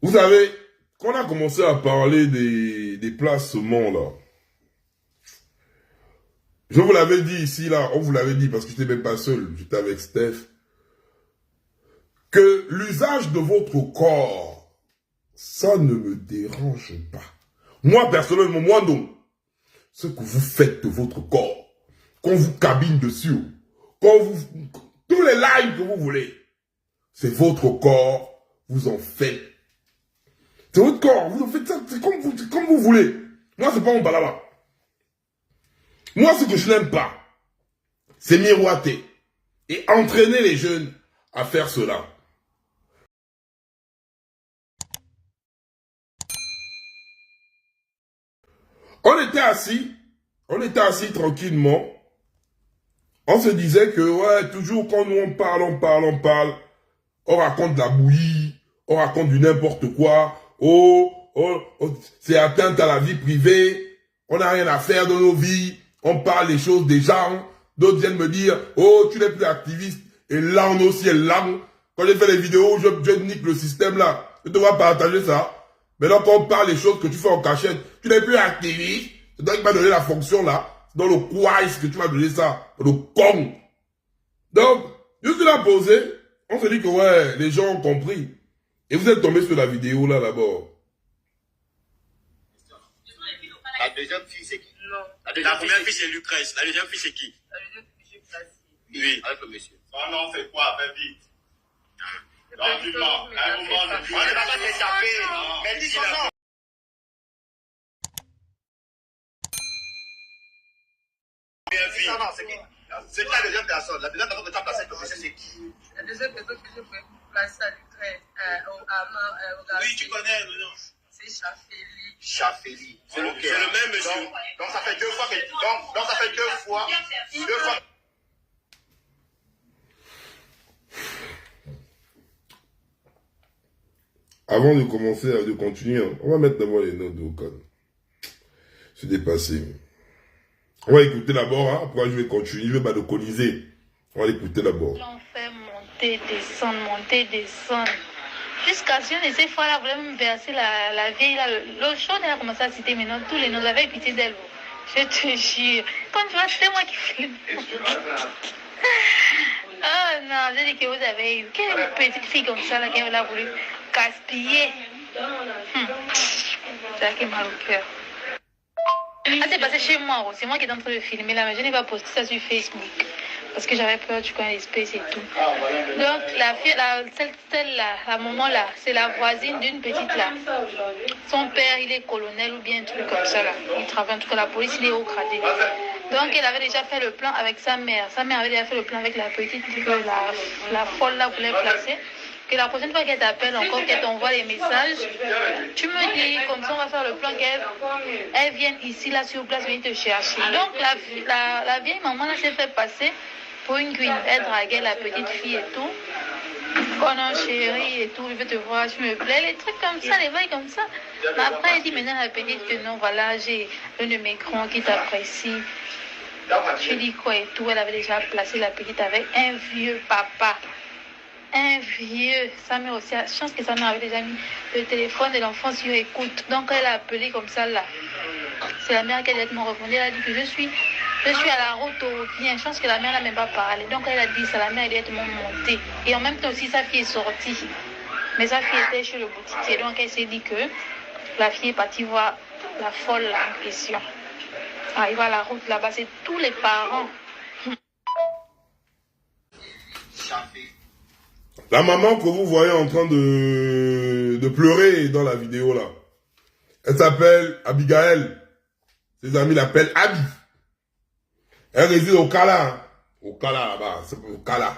Vous savez, quand on a commencé à parler des placements, là, je vous l'avais dit ici, là, on vous l'avait dit parce que je n'étais même pas seul, j'étais avec Steph, que l'usage de votre corps, ça ne me dérange pas. Moi, personnellement, moi non. Ce que vous faites de votre corps, qu'on vous cabine dessus, tous les lives que vous voulez, c'est votre corps, vous en faites. C'est votre corps, vous en faites ça, c'est comme vous voulez. Moi, c'est pas mon balaba. Moi, ce que je n'aime pas, c'est miroiter et entraîner les jeunes à faire cela. On était assis tranquillement. On se disait que, ouais, toujours quand nous on parle, on raconte de la bouillie, on raconte du n'importe quoi, c'est atteinte à la vie privée, on n'a rien à faire de nos vies, on parle des choses des gens, d'autres viennent me dire, oh, tu n'es plus activiste, et là on aussi est larme. Quand j'ai fait les vidéos, je nique le système là, je te vois partager ça. Maintenant quand on parle des choses que tu fais en cachette, tu n'es plus activiste, c'est toi qui m'as donné la fonction là, c'est dans le quiz que tu m'as donné ça, le con. Donc, je suis là posé, on se dit que ouais, les gens ont compris. Et vous êtes tombé sur la vidéo là d'abord. La deuxième fille, c'est qui? Non. La première fille, c'est Lucrèce. La deuxième fille, c'est qui? La deuxième fille, j'ai placé. Oui, avec le monsieur. Son nom, c'est quoi? Fais vite. Tranquillement. On ne va pas t'échapper. Mais dis son nom. C'est qui la deuxième personne? La deuxième personne que tu as placée avec le monsieur, c'est qui? La deuxième personne que j'ai placée à l'Ukraine, au Oui, tu connais le nom. c'est Chafeli. Chafeli. C'est le même monsieur. Donc ça fait deux fois que. Donc ça fait deux fois. Avant de commencer, de continuer, on va mettre d'abord les notes de Okan. C'est dépassé. On va écouter d'abord, hein, après je vais continuer, je vais balconiser. On va l'écouter d'abord. On fait monter, descendre. Jusqu'à ce que ces fois-là, voulait me verser la vieille, là, l'eau chaude, elle a commencé à citer maintenant tous les noms, j'avais pitié d'elle. Je te jure. Quand tu vois, c'est moi qui filme. Oh non, j'ai dit que vous avez eu. Quelle petite fille comme ça, là, qui a voulu gaspiller. Ça qui mal au cœur. Ah, c'est passé chez moi, c'est moi qui est en train de filmer là, mais je n'ai pas posté ça sur Facebook. Parce que j'avais peur du coin d'espèce et tout. Donc, la fille, celle-là, la maman là, c'est la voisine d'une petite là. Son père, il est colonel ou bien un truc comme ça là. Il travaille en tout cas la police, il est haut gradé. Donc, elle avait déjà fait le plan avec sa mère. Sa mère avait déjà fait le plan avec la petite que la folle là voulait placer. Que la prochaine fois qu'elle t'appelle encore, qu'elle t'envoie les messages, tu me dis, comme ça on va faire le plan qu'elle vienne ici, là, sur place, venir te chercher. Donc la vieille maman là s'est fait passer pour une queen. Elle draguait la petite fille et tout. Oh non chérie et tout, je veux te voir, tu me plais, les trucs comme ça, les vagues comme ça. Mais après elle dit maintenant à la petite que non, voilà, j'ai un de mes crons qui t'apprécie. Je dis quoi et tout, elle avait déjà placé la petite avec un vieux papa. Un vieux, sa mère aussi, je pense que sa mère avait déjà mis le téléphone de l'enfant sur écoute. Donc elle a appelé comme ça là. C'est la mère qui a directement répondu. Elle a dit que je suis à la route, viens. Je pense que la mère n'a même pas parlé. Donc elle a dit ça, la mère est directement montée. Et en même temps aussi sa fille est sortie. Mais sa fille était chez le boutiquier. Donc elle s'est dit que la fille est partie voir la folle là, en question. Ah, il va à la route là-bas, c'est tous les parents. La maman que vous voyez en train de pleurer dans la vidéo là, elle s'appelle Abigail. Ses amis l'appellent Abi. Elle réside au Kala. Hein. Au Kala là-bas, c'est au Kala.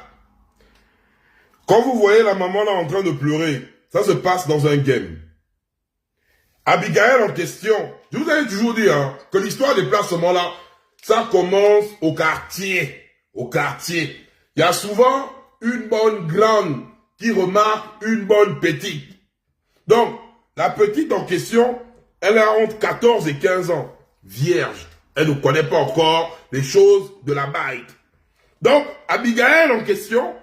Quand vous voyez la maman là en train de pleurer, ça se passe dans un game. Abigail en question, je vous avais toujours dit hein, que l'histoire des placements là, ça commence au quartier. Au quartier. Il y a souvent une bonne grande qui remarque une bonne petite. Donc, la petite en question, elle a entre 14 et 15 ans. Vierge. Elle ne connaît pas encore les choses de la bague. Donc, Abigail en question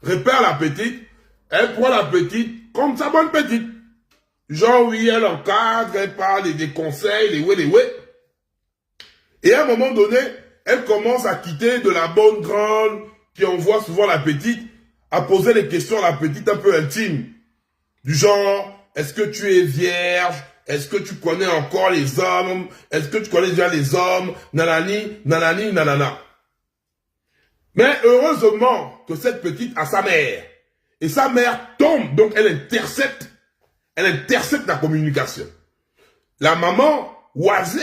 repère la petite. Elle prend la petite comme sa bonne petite. Genre, oui, elle encadre, elle parle des conseils, les ouais. Et à un moment donné, elle commence à quitter de la bonne grande qui envoie souvent la petite à poser des questions à la petite un peu intimes. Du genre, est-ce que tu es vierge? Est-ce que tu connais encore les hommes? Est-ce que tu connais déjà les hommes? Nanani, nanani, nanana. Mais heureusement que cette petite a sa mère. Et sa mère tombe, donc elle intercepte la communication. La maman, oisée,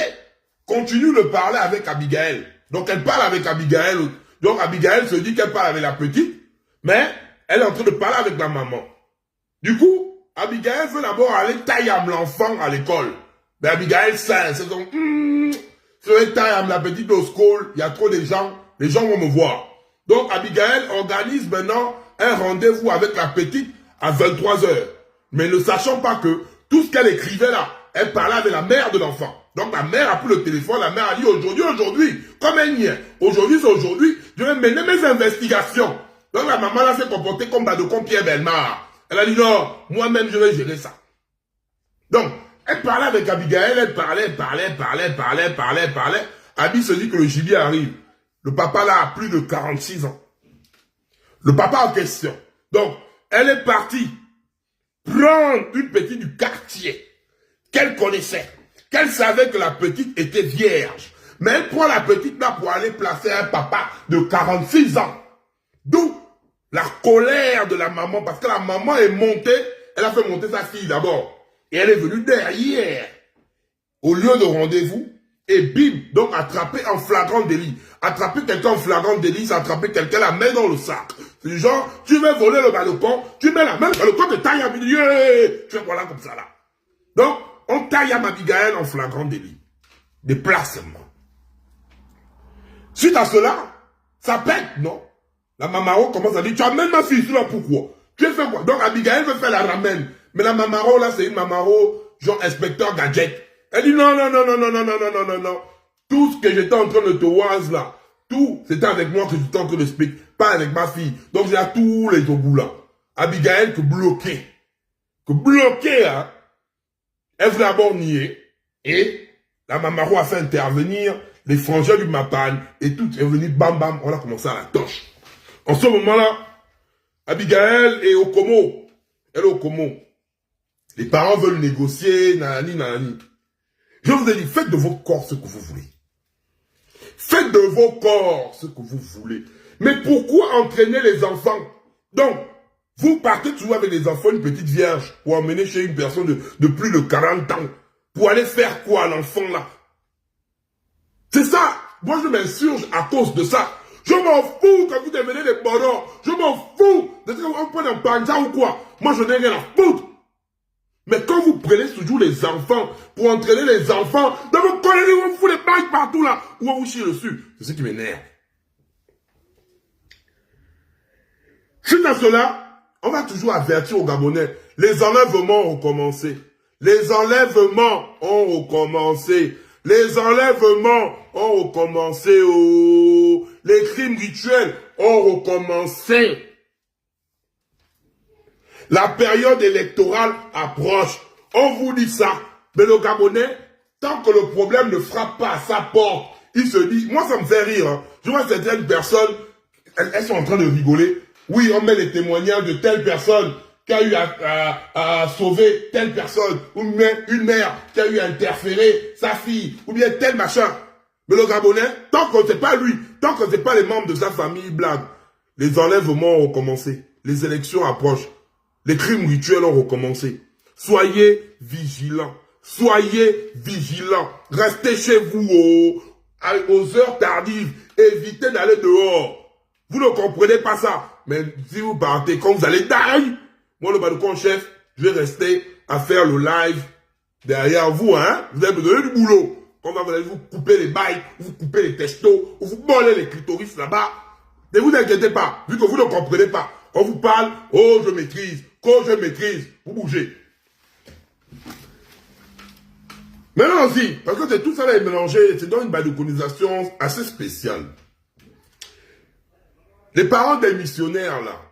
continue de parler avec Abigail. Donc elle parle avec Abigail. Donc Abigail se dit qu'elle parle avec la petite, mais elle est en train de parler avec la maman. Du coup, Abigail veut d'abord aller tailler l'enfant à l'école. Mais Abigail sait, c'est donc, je vais tailler la petite au school, il y a trop de gens, les gens vont me voir. Donc Abigail organise maintenant un rendez-vous avec la petite à 23 h. Mais ne sachant pas que tout ce qu'elle écrivait là, elle parlait avec la mère de l'enfant. Donc la mère a pris le téléphone, la mère a dit aujourd'hui, comme elle n'y est, aujourd'hui, je vais mener mes investigations. Donc la maman là s'est comportée comme Badocon Pierre Belmar. Elle a dit non, moi-même je vais gérer ça. Donc, elle parlait avec Abigail, elle parlait. Abi se dit que le gibier arrive. Le papa là a plus de 46 ans. Le papa en question. Donc, elle est partie prendre une petite du quartier qu'elle connaissait, qu'elle savait que la petite était vierge. Mais elle prend la petite là pour aller placer un papa de 46 ans. D'où la colère de la maman, parce que la maman est montée, elle a fait monter sa fille d'abord. Et elle est venue derrière, au lieu de rendez-vous, et bim, donc attraper en flagrant délit. Attraper quelqu'un en flagrant délit, c'est attraper quelqu'un, la main dans le sac. C'est du genre, tu veux voler le balcon, tu mets la main dans le balcon, tu tailles à milieu, tu fais voilà comme ça là. Donc, on taille à Abigail en flagrant délit. Déplacement. Suite à cela, ça pète, non? La mamaro commence à dire, tu amènes ma fille, là, pourquoi? Tu as fait quoi? Donc Abigail veut faire la ramène. Mais la mamaro, là, c'est une mamaro, genre inspecteur gadget. Elle dit, non. Tout ce que j'étais en train de te oise, là, tout, c'était avec moi que j'étais en train de expliquer, pas avec ma fille. Donc j'ai à tous les obus, là. Abigail, que bloqué, hein. Elle voulait d'abord nier. Et la mamaro a fait intervenir les frangins du Mapan. Et tout est venu, bam, on a commencé à la torche. En ce moment-là, Abigail est au Como. Elle est au Como. Les parents veulent négocier, nanani. Je vous ai dit, faites de vos corps ce que vous voulez. Faites de vos corps ce que vous voulez. Mais pourquoi entraîner les enfants? Donc, vous partez toujours avec les enfants, une petite vierge, pour emmener chez une personne de plus de 40 ans. Pour aller faire quoi à l'enfant là? C'est ça. Moi, je m'insurge à cause de ça. Je m'en fous quand vous devenez des bonhommes. Je m'en fous de ce qu'on prend un panja ou quoi. Moi, je n'ai rien à foutre. Mais quand vous prenez toujours les enfants pour entraîner les enfants, dans vos collègues, vous foutez les bagues partout là, ou on vous chie dessus. C'est ce qui m'énerve. Suite à cela, on va toujours avertir aux Gabonais. Les enlèvements ont recommencé. Les enlèvements ont recommencé. Les enlèvements ont recommencé. Oh. Les crimes rituels ont recommencé. La période électorale approche. On vous dit ça. Mais le Gabonais, tant que le problème ne frappe pas à sa porte, il se dit, moi ça me fait rire. Hein. Je vois certaines personnes, elles sont en train de rigoler. Oui, on met les témoignages de telle personne qui a eu à sauver telle personne, ou bien une mère qui a eu à interférer sa fille, ou bien tel machin. Mais le Gabonais, tant que c'est pas lui, tant que c'est pas les membres de sa famille, blague, les enlèvements ont recommencé, les élections approchent, les crimes rituels ont recommencé. Soyez vigilants, restez chez vous aux heures tardives, évitez d'aller dehors. Vous ne comprenez pas ça, mais si vous partez, quand vous allez die, moi le balcon chef, je vais rester à faire le live derrière vous, hein. Vous allez me donner du boulot. Quand vous allez vous couper les bails, vous couper les testos, ou vous mollez les clitoris là-bas. Ne vous inquiétez pas, vu que vous ne comprenez pas. On vous parle, oh je maîtrise, quand je maîtrise, vous bougez. Maintenant aussi, parce que c'est tout ça là est mélangé, c'est dans une balconisation assez spéciale. Les parents des missionnaires là,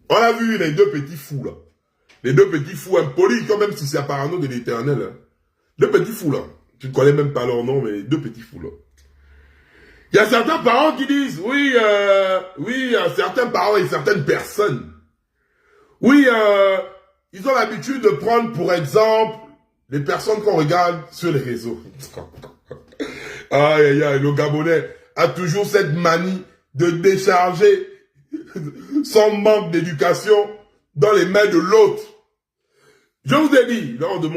on a vu les deux petits fous là. Les deux petits fous impolis, quand même si c'est apparemment de l'Éternel. Hein. Deux petits fous là. Tu ne connais même pas leur nom, mais les deux petits fous là. Il y a certains parents qui disent, oui, certains parents et certaines personnes, oui, ils ont l'habitude de prendre pour exemple les personnes qu'on regarde sur les réseaux. Aïe, aïe, aïe, le Gabonais a toujours cette manie de décharger son manque d'éducation dans les mains de l'autre. Je vous ai dit, lors de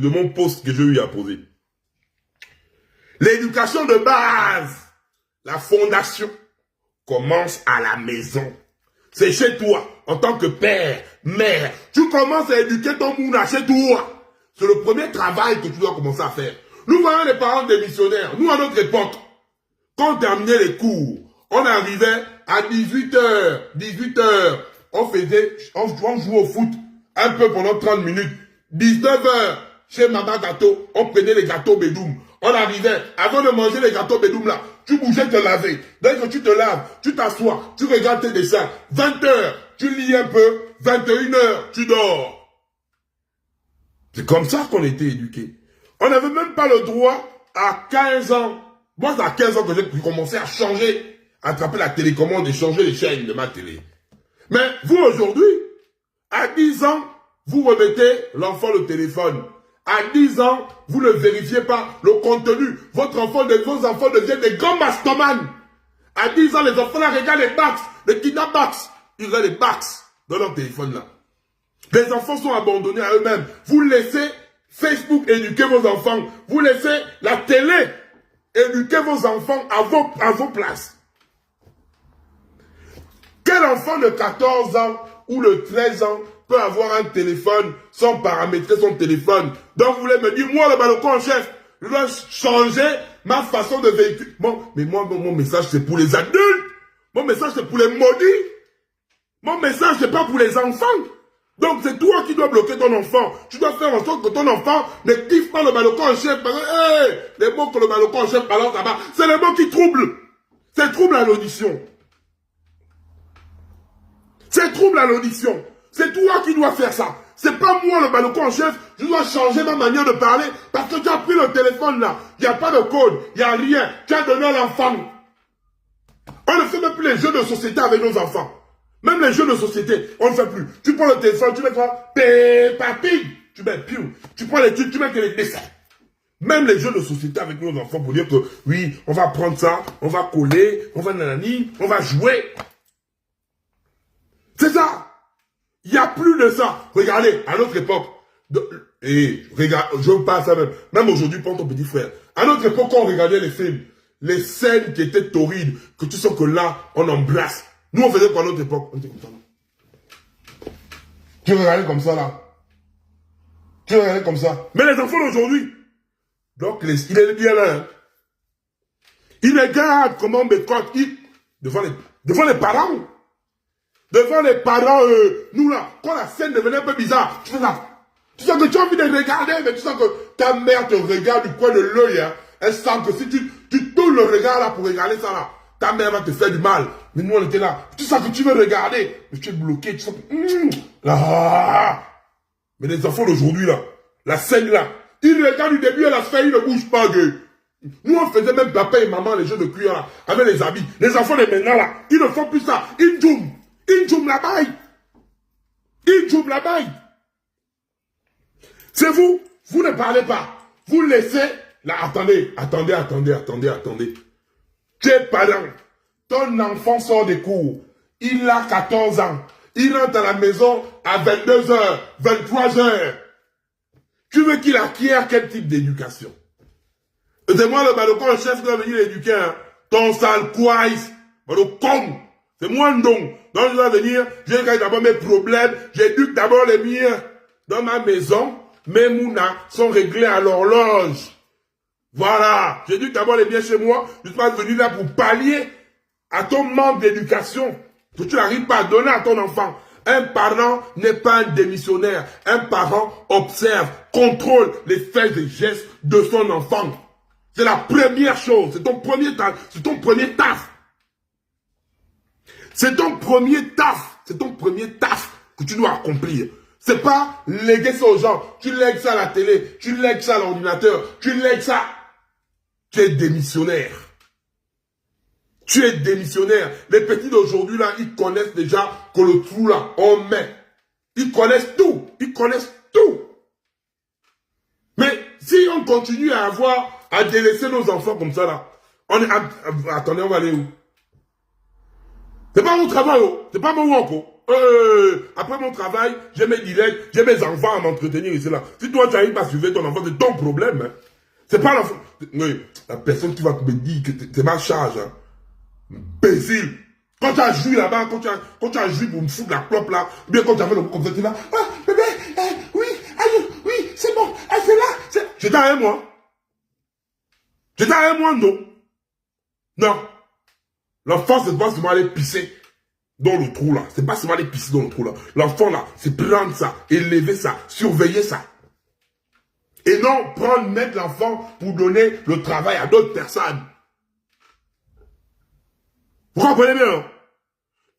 mon post que j'ai eu à poser, l'éducation de base, la fondation, commence à la maison. C'est chez toi, en tant que père, mère. Tu commences à éduquer ton mouna chez toi. C'est le premier travail que tu dois commencer à faire. Nous voyons les parents des missionnaires. Nous, à notre époque, quand on terminait les cours, on arrivait à 18h. On jouait au foot un peu pendant 30 minutes. 19h, chez Maman Gâteau, on prenait les gâteaux Bédoum. On arrivait, avant de manger les gâteaux Bédoum là, tu bougeais te laver. Dès que tu te laves, tu t'assois, tu regardes tes dessins. 20h, tu lis un peu. 21h, tu dors. C'est comme ça qu'on était éduqués. On n'avait même pas le droit à 15 ans. Moi, c'est à 15 ans que j'ai commencé à changer, à attraper la télécommande et changer les chaînes de ma télé. Mais vous, aujourd'hui, à 10 ans, vous remettez l'enfant le téléphone. À 10 ans, vous ne vérifiez pas le contenu. Vos enfants deviennent des grands mastomanes. À 10 ans, les enfants là regardent les Bax, les Kidnap Bax. Ils regardent les Bax dans leur téléphone là. Les enfants sont abandonnés à eux-mêmes. Vous laissez Facebook éduquer vos enfants. Vous laissez la télé éduquer vos enfants à vos places. Quel enfant de 14 ans ou de 13 ans peut avoir un téléphone sans paramétrer son téléphone? Donc vous voulez me dire, moi le balcon en chef, je dois changer ma façon de véhiculer. Bon, mais moi, mon message c'est pour les adultes. Mon message c'est pour les maudits. Mon message c'est pas pour les enfants. Donc c'est toi qui dois bloquer ton enfant. Tu dois faire en sorte que ton enfant ne kiffe pas le balcon en chef. Parce que, les mots que le balcon en chef balance là-bas, c'est les mots qui troublent. C'est trouble à l'audition. C'est trouble à l'audition. C'est toi qui dois faire ça. C'est pas moi le balcon en chef. Je dois changer ma manière de parler parce que tu as pris le téléphone là. Il n'y a pas de code. Il n'y a rien. Tu as donné à l'enfant. On ne fait même plus les jeux de société avec nos enfants. Même les jeux de société, on ne fait plus. Tu prends le téléphone, tu mets quoi? Peppa Pig. Tu mets piou. Tu prends les trucs, tu mets que les dessins. Même les jeux de société avec nos enfants pour dire que oui, on va prendre ça, on va coller, on va nanani, on va jouer. C'est ça. Il n'y a plus de ça. Regardez, à notre époque, regarde, je vous parle ça même. Même aujourd'hui, pour ton petit frère. À notre époque, quand on regardait les films, les scènes qui étaient torrides, que tu sens que là, on embrasse. Nous, on faisait quoi à notre époque? On était comme ça là. Tu regardais comme ça là. Tu regardais comme ça. Mais les enfants d'aujourd'hui, donc il est bien là. Hein. Il regarde comment on bécote devant les parents. Devant les parents, nous là, quand la scène devenait un peu bizarre, tu fais ça. Tu sens que tu as envie de regarder, mais tu sens que ta mère te regarde du coin de l'œil. Hein. Elle sent que si tu tournes le regard là pour regarder ça là, ta mère va te faire du mal. Mais nous on était là. Tu sens que tu veux regarder, mais tu es bloqué. Tu sens que... là. Mais les enfants d'aujourd'hui là, la scène là, ils regardent du début à la fin, ils ne bougent pas. Nous on faisait même papa et maman les jeux de cuir là, avec les habits. Les enfants de maintenant là, ils ne font plus ça. Ils jouent la baille. Ils jouent la baille. C'est vous ne parlez pas. Vous laissez... Là, attendez. Tu es parent. Ton enfant sort des cours. Il a 14 ans. Il rentre à la maison à 22h, 23h. Tu veux qu'il acquiert quel type d'éducation? C'est moi le balcon, le chef doit venir l'éduquer. Hein. Ton sale quaïs. Balcon. C'est moi non. Donc je dois venir, je regarde d'abord mes problèmes, j'éduque d'abord les miens. Dans ma maison, mes mounas sont réglés à l'horloge. Voilà, j'éduque d'abord les miens chez moi, je ne suis pas venu là pour pallier à ton manque d'éducation que tu n'arrives pas à donner à ton enfant. Un parent n'est pas un démissionnaire. Un parent observe, contrôle les faits et gestes de son enfant. C'est la première chose, c'est ton premier taf. C'est ton premier taf. C'est ton premier taf que tu dois accomplir. C'est pas léguer ça aux gens. Tu lègues ça à la télé, tu lègues ça à l'ordinateur, tu lègues ça. Tu es démissionnaire. Tu es démissionnaire. Les petits d'aujourd'hui, là, ils connaissent déjà que le trou, là, on met. Ils connaissent tout. Ils connaissent tout. Mais si on continue à délaisser nos enfants comme ça, là, attendez, on va aller où? C'est pas mon travail, oh. C'est pas mon work, oh. Après mon travail, j'ai mes directs, j'ai mes enfants à m'entretenir ici, là. Si toi, tu n'arrives pas à suivre ton enfant, c'est ton problème, hein. C'est pas l'enfant. La personne qui va me dire que c'est ma charge, hein. Imbécile. Quand tu as joui là-bas, quand tu as joui pour me foutre la clope là, ou bien quand tu avais le comme ça, tu es là, ah, bébé, oui, aïe, oui, c'est bon, c'est là, j'étais avec moi. J'étais avec moi, non. Non. L'enfant, c'est pas seulement aller pisser dans le trou là. C'est pas seulement aller pisser dans le trou là. L'enfant là, c'est prendre ça, élever ça, surveiller ça. Et non mettre l'enfant pour donner le travail à d'autres personnes. Vous comprenez bien, non?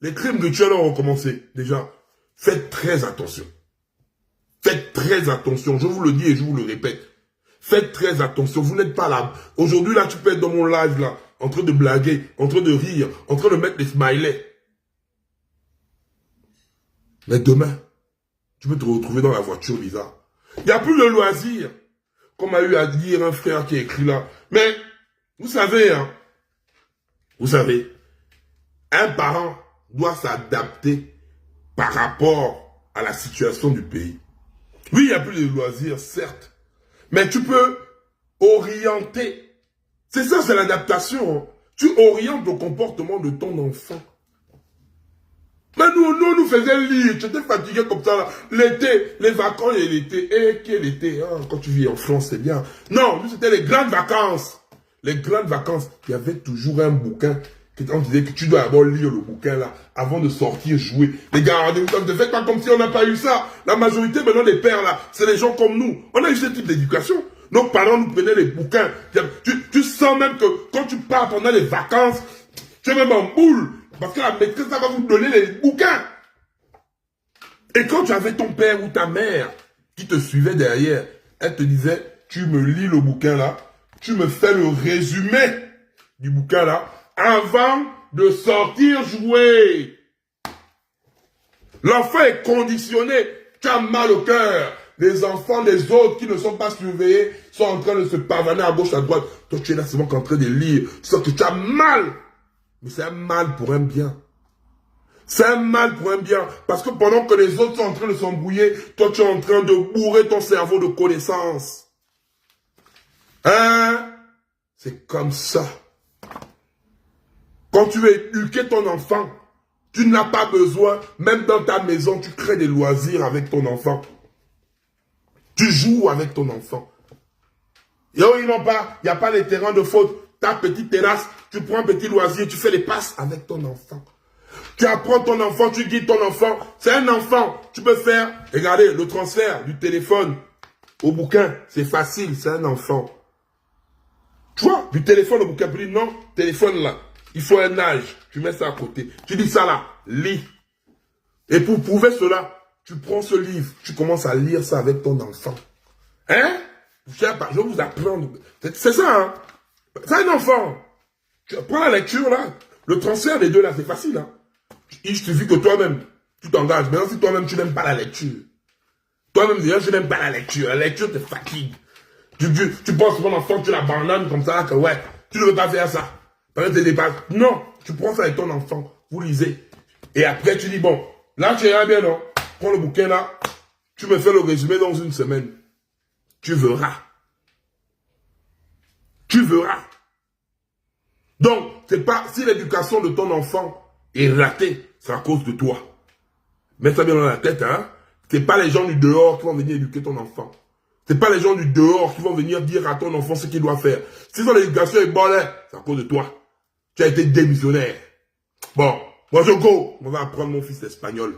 Les crimes rituels ont recommencé. Déjà, faites très attention. Faites très attention. Je vous le dis et je vous le répète. Faites très attention. Vous n'êtes pas là. Aujourd'hui, là, tu peux être dans mon live, là, en train de blaguer, en train de rire, en train de mettre des smileys. Mais demain, tu peux te retrouver dans la voiture bizarre. Il n'y a plus de loisir. Comme a eu à dire un frère qui a écrit là. Mais, vous savez, hein, vous savez, un parent doit s'adapter par rapport à la situation du pays. Oui, il n'y a plus de loisirs, certes. Mais tu peux orienter. C'est ça, c'est l'adaptation. Tu orientes le comportement de ton enfant. Mais nous faisions lire. Tu étais fatigué comme ça. L'été, les vacances et l'été. Et quel été, hein, quand tu vis en France, c'est bien. Non, nous, c'était les grandes vacances. Les grandes vacances, il y avait toujours un bouquin. On disait que tu dois d'abord lire le bouquin là, avant de sortir jouer. Les gars, ne faites pas comme si on n'a pas eu ça. La majorité maintenant des pères là, c'est les gens comme nous. On a eu ce type d'éducation. Nos parents nous prenaient les bouquins. Tu sens même que quand tu pars pendant les vacances, tu es même en boule. Parce que la maîtresse, ça va vous donner les bouquins. Et quand tu avais ton père ou ta mère qui te suivait derrière, elle te disait, tu me lis le bouquin là, tu me fais le résumé du bouquin là, avant de sortir jouer. L'enfant est conditionné. Tu as mal au cœur. Les enfants des autres qui ne sont pas surveillés sont en train de se pavaner à gauche, à droite. Toi, tu es là seulement en train de lire. Tu sens que tu as mal. Mais c'est un mal pour un bien. C'est un mal pour un bien. Parce que pendant que les autres sont en train de s'embrouiller, toi, tu es en train de bourrer ton cerveau de connaissances. Hein? C'est comme ça. Quand tu veux éduquer ton enfant, tu n'as pas besoin, même dans ta maison, tu crées des loisirs avec ton enfant. Tu joues avec ton enfant. Il n'y a pas les terrains de faute. Ta petite terrasse, tu prends un petit loisir, tu fais les passes avec ton enfant. Tu apprends ton enfant, tu guides ton enfant. C'est un enfant. Tu peux faire, regardez, le transfert du téléphone au bouquin. C'est facile, c'est un enfant. Tu vois, du téléphone au bouquin, tu dis non, téléphone là. Il faut un âge. Tu mets ça à côté. Tu dis ça là, lis. Et pour prouver cela, tu prends ce livre, tu commences à lire ça avec ton enfant. Hein? Je vais vous apprendre. C'est ça, hein? C'est un enfant. Tu prends la lecture là. Le transfert des deux là, c'est facile, hein? Il suffit que toi-même, tu t'engages. Maintenant, si toi-même, tu n'aimes pas la lecture. Toi-même, déjà, je n'aime pas la lecture. La lecture te fatigue. Tu penses que ton enfant, tu l'abandonnes comme ça, que ouais, tu ne veux pas faire ça. Non, tu prends ça avec ton enfant, vous lisez. Et après, tu dis, bon, là, tu iras bien, non? Prends le bouquin là, tu me fais le résumé dans une semaine. Tu verras. Tu verras. Donc, c'est pas, si l'éducation de ton enfant est ratée, c'est à cause de toi. Mets ça bien dans la tête, hein? C'est pas les gens du dehors qui vont venir éduquer ton enfant. C'est pas les gens du dehors qui vont venir dire à ton enfant ce qu'il doit faire. Si son éducation est bonne, c'est à cause de toi. Tu as été démissionnaire. Bon, moi je go. On va apprendre mon fils l'espagnol.